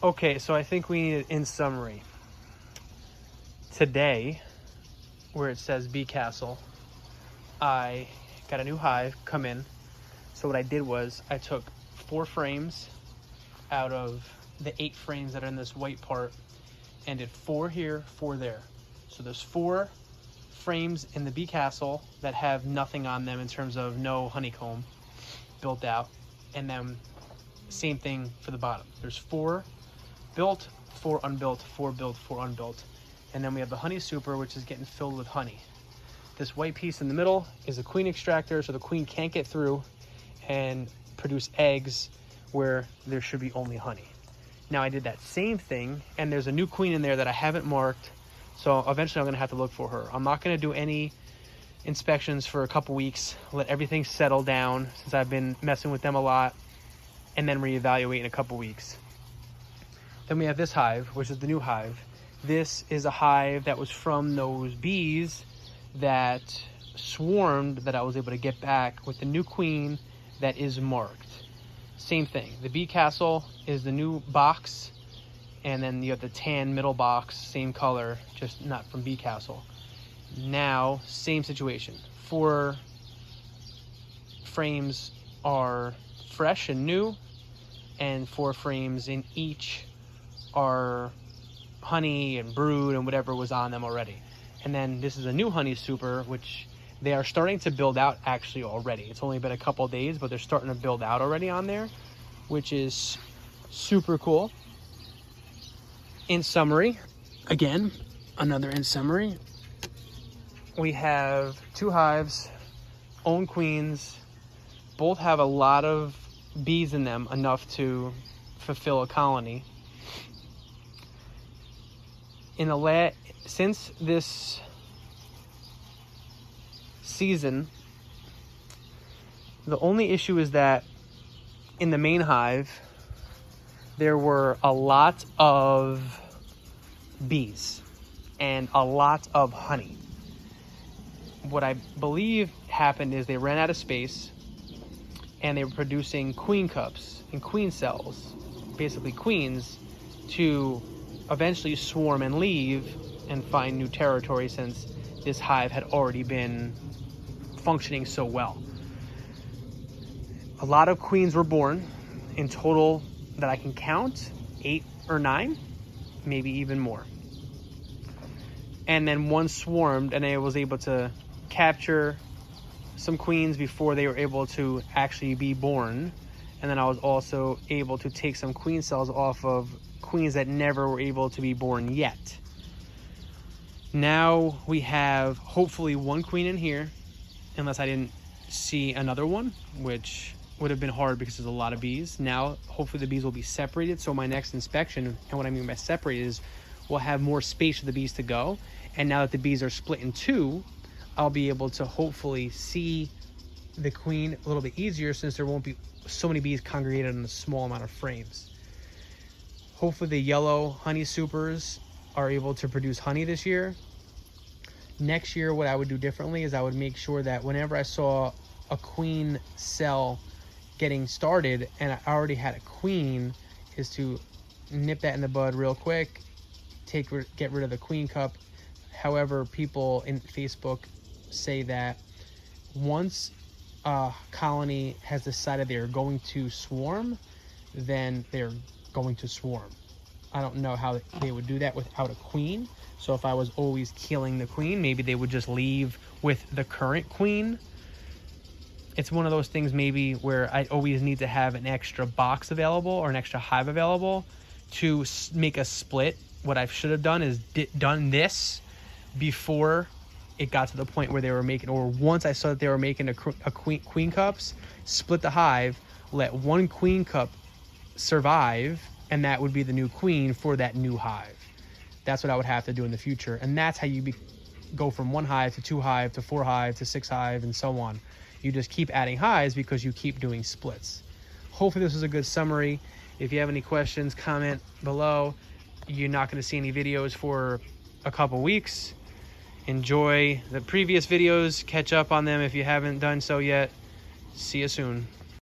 Okay, so I think we need it in summary. Today, where it says Bee Castle, I got a new hive come in. So what I did was I took 4 frames out of the 8 frames that are in this white part and did 4 here, 4 there. So there's 4 frames in the Bee Castle that have nothing on them in terms of no honeycomb built out. And then same thing for the bottom. There's 4 built, 4 unbuilt, 4 built, 4 unbuilt. And then we have the honey super, which is getting filled with honey. This white piece in the middle is a queen extractor, so the queen can't get through and produce eggs where there should be only honey. Now I did that same thing, and there's a new queen in there that I haven't marked, so eventually I'm gonna have to look for her. I'm not gonna do any inspections for a couple weeks, let everything settle down since I've been messing with them a lot, and then reevaluate in a couple weeks. Then we have this hive, which is the new hive. This is a hive that was from those bees that swarmed that I was able to get back with the new queen that is marked. Same thing. The Bee Castle is the new box, and then you have the tan middle box, same color, just not from Bee Castle. Now, same situation. 4 frames are fresh and new, and 4 frames in each are honey and brood and whatever was on them already. And then this is a new honey super, which they are starting to build out actually already. It's only been a couple days, but they're starting to build out already on there, which is super cool. In summary, again, another in summary, we have 2 hives, own queens, both have a lot of bees in them, enough to fulfill a colony. Since this season, the only issue is that in the main hive there were a lot of bees and a lot of honey. What I believe happened is they ran out of space and they were producing queen cups and queen cells, basically queens, to eventually swarm and leave and find new territory, since this hive had already been functioning so well. A lot of queens were born in total that I can count, 8 or 9, maybe even more. And then one swarmed, and I was able to capture some queens before they were able to actually be born. And then I was also able to take some queen cells off of queens that never were able to be born yet. Now we have hopefully 1 queen in here, unless I didn't see another one, which would have been hard because there's a lot of bees. Now hopefully the bees will be separated, so my next inspection, and what I mean by separated, is we'll have more space for the bees to go. And now that the bees are split in 2, I'll be able to hopefully see the queen a little bit easier, since there won't be so many bees congregated in a small amount of frames. Hopefully the yellow honey supers are able to produce honey this year. Next year, what I would do differently is I would make sure that whenever I saw a queen cell getting started and I already had a queen, is to nip that in the bud real quick, get rid of the queen cup. However, people in Facebook say that once a colony has decided they're going to swarm, then they're going to swarm. I don't know how they would do that without a queen. So if I was always killing the queen, maybe they would just leave with the current queen. It's one of those things maybe where I always need to have an extra box available or an extra hive available to make a split. What I should have done is done this before it got to the point where they were making, or once I saw that they were making a queen cups, split the hive, let 1 queen cup survive, and that would be the new queen for that new hive. That's what I would have to do in the future. And that's how you go from 1 hive to 2 hive to 4 hive to 6 hive and so on. You just keep adding hives because you keep doing splits. Hopefully this was a good summary. If you have any questions, comment below. You're not going to see any videos for a couple weeks. Enjoy the previous videos. Catch up on them if you haven't done so yet. See you soon.